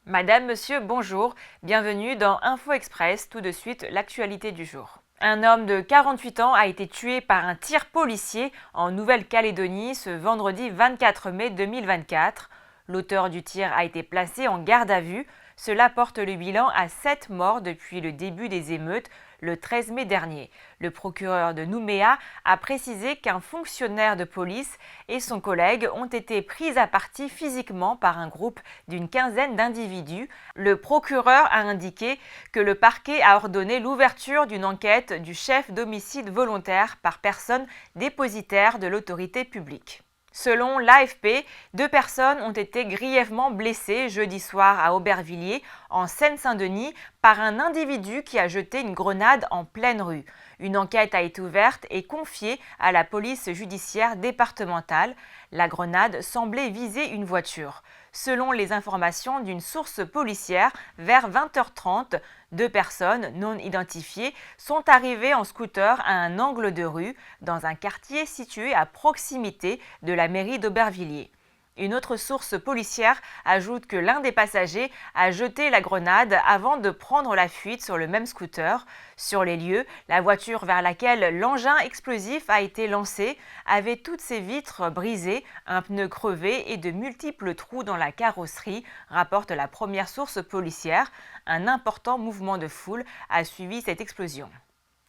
Madame, monsieur, bonjour, bienvenue dans Info Express, tout de suite l'actualité du jour. Un homme de 48 ans a été tué par un tir policier en Nouvelle-Calédonie ce vendredi 24 mai 2024. L'auteur du tir a été placé en garde à vue. Cela porte le bilan à 7 morts depuis le début des émeutes le 13 mai dernier. Le procureur de Nouméa a précisé qu'un fonctionnaire de police et son collègue ont été pris à partie physiquement par un groupe d'une quinzaine d'individus. Le procureur a indiqué que le parquet a ordonné l'ouverture d'une enquête du chef d'homicide volontaire par personne dépositaire de l'autorité publique. Selon l'AFP, 2 personnes ont été grièvement blessées jeudi soir à Aubervilliers, en Seine-Saint-Denis, par un individu qui a jeté une grenade en pleine rue. Une enquête a été ouverte et confiée à la police judiciaire départementale. La grenade semblait viser une voiture. Selon les informations d'une source policière, vers 20h30, 2 personnes non identifiées sont arrivées en scooter à un angle de rue dans un quartier situé à proximité de la mairie d'Aubervilliers. Une autre source policière ajoute que l'un des passagers a jeté la grenade avant de prendre la fuite sur le même scooter. Sur les lieux, la voiture vers laquelle l'engin explosif a été lancé avait toutes ses vitres brisées, un pneu crevé et de multiples trous dans la carrosserie, rapporte la première source policière. Un important mouvement de foule a suivi cette explosion.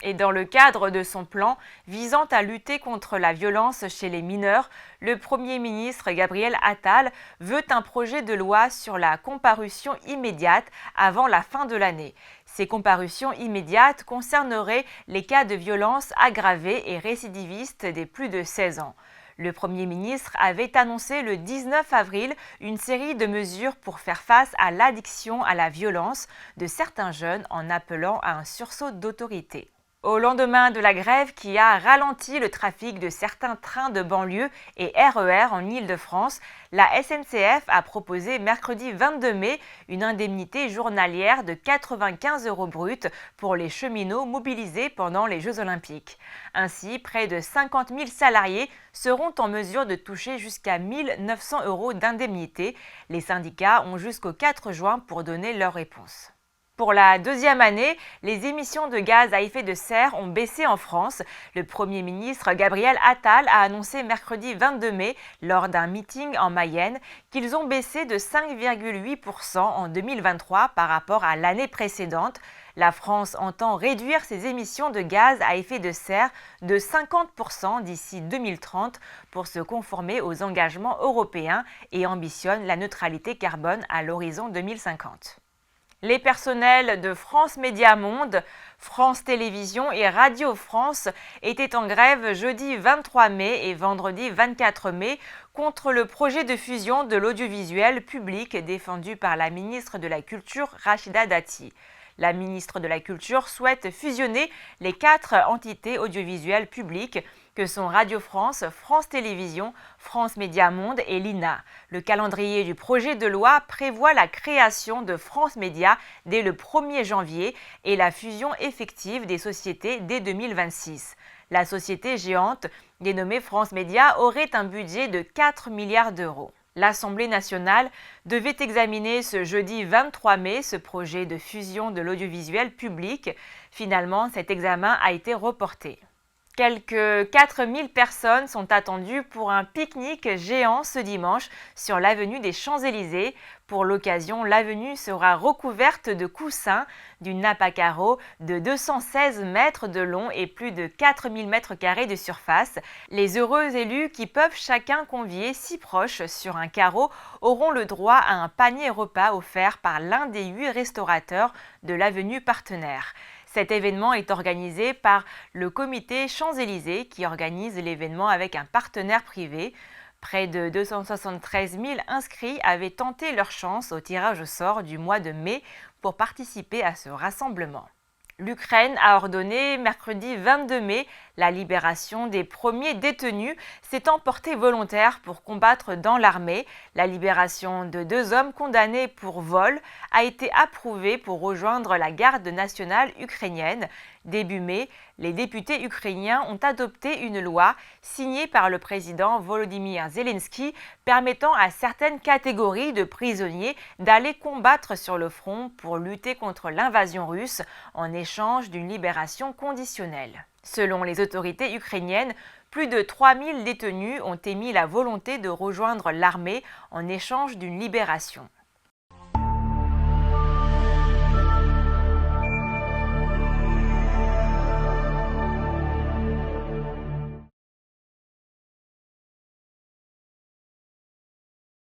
Et dans le cadre de son plan visant à lutter contre la violence chez les mineurs, le Premier ministre Gabriel Attal veut un projet de loi sur la comparution immédiate avant la fin de l'année. Ces comparutions immédiates concerneraient les cas de violence aggravée et récidivistes des plus de 16 ans. Le Premier ministre avait annoncé le 19 avril une série de mesures pour faire face à l'addiction à la violence de certains jeunes en appelant à un sursaut d'autorité. Au lendemain de la grève qui a ralenti le trafic de certains trains de banlieue et RER en Île-de-France, la SNCF a proposé mercredi 22 mai une indemnité journalière de 95 € bruts pour les cheminots mobilisés pendant les Jeux Olympiques. Ainsi, près de 50 000 salariés seront en mesure de toucher jusqu'à 1 900 € d'indemnité. Les syndicats ont jusqu'au 4 juin pour donner leur réponse. Pour la deuxième année, les émissions de gaz à effet de serre ont baissé en France. Le Premier ministre Gabriel Attal a annoncé mercredi 22 mai, lors d'un meeting en Mayenne, qu'ils ont baissé de 5,8% en 2023 par rapport à l'année précédente. La France entend réduire ses émissions de gaz à effet de serre de 50% d'ici 2030 pour se conformer aux engagements européens et ambitionne la neutralité carbone à l'horizon 2050. Les personnels de France Médias Monde, France Télévisions et Radio France étaient en grève jeudi 23 mai et vendredi 24 mai contre le projet de fusion de l'audiovisuel public défendu par la ministre de la Culture Rachida Dati. La ministre de la Culture souhaite fusionner les 4 entités audiovisuelles publiques que sont Radio France, France Télévisions, France Médias Monde et l'INA. Le calendrier du projet de loi prévoit la création de France Médias dès le 1er janvier et la fusion effective des sociétés dès 2026. La société géante, dénommée France Médias, aurait un budget de 4 milliards d'euros. L'Assemblée nationale devait examiner ce jeudi 23 mai ce projet de fusion de l'audiovisuel public. Finalement, cet examen a été reporté. Quelques 4000 personnes sont attendues pour un pique-nique géant ce dimanche sur l'avenue des Champs-Élysées. Pour l'occasion, l'avenue sera recouverte de coussins, d'une nappe à carreaux de 216 mètres de long et plus de 4000 mètres carrés de surface. Les heureux élus qui peuvent chacun convier 6 proches sur un carreau auront le droit à un panier repas offert par l'un des 8 restaurateurs de l'avenue partenaire. Cet événement est organisé par le comité Champs-Élysées qui organise l'événement avec un partenaire privé. Près de 273 000 inscrits avaient tenté leur chance au tirage au sort du mois de mai pour participer à ce rassemblement. L'Ukraine a ordonné mercredi 22 mai la libération des premiers détenus s'étant portés volontaires pour combattre dans l'armée. La libération de 2 hommes condamnés pour vol a été approuvée pour rejoindre la garde nationale ukrainienne. Début mai, les députés ukrainiens ont adopté une loi signée par le président Volodymyr Zelensky permettant à certaines catégories de prisonniers d'aller combattre sur le front pour lutter contre l'invasion russe en échange d'une libération conditionnelle. Selon les autorités ukrainiennes, plus de 3000 détenus ont émis la volonté de rejoindre l'armée en échange d'une libération.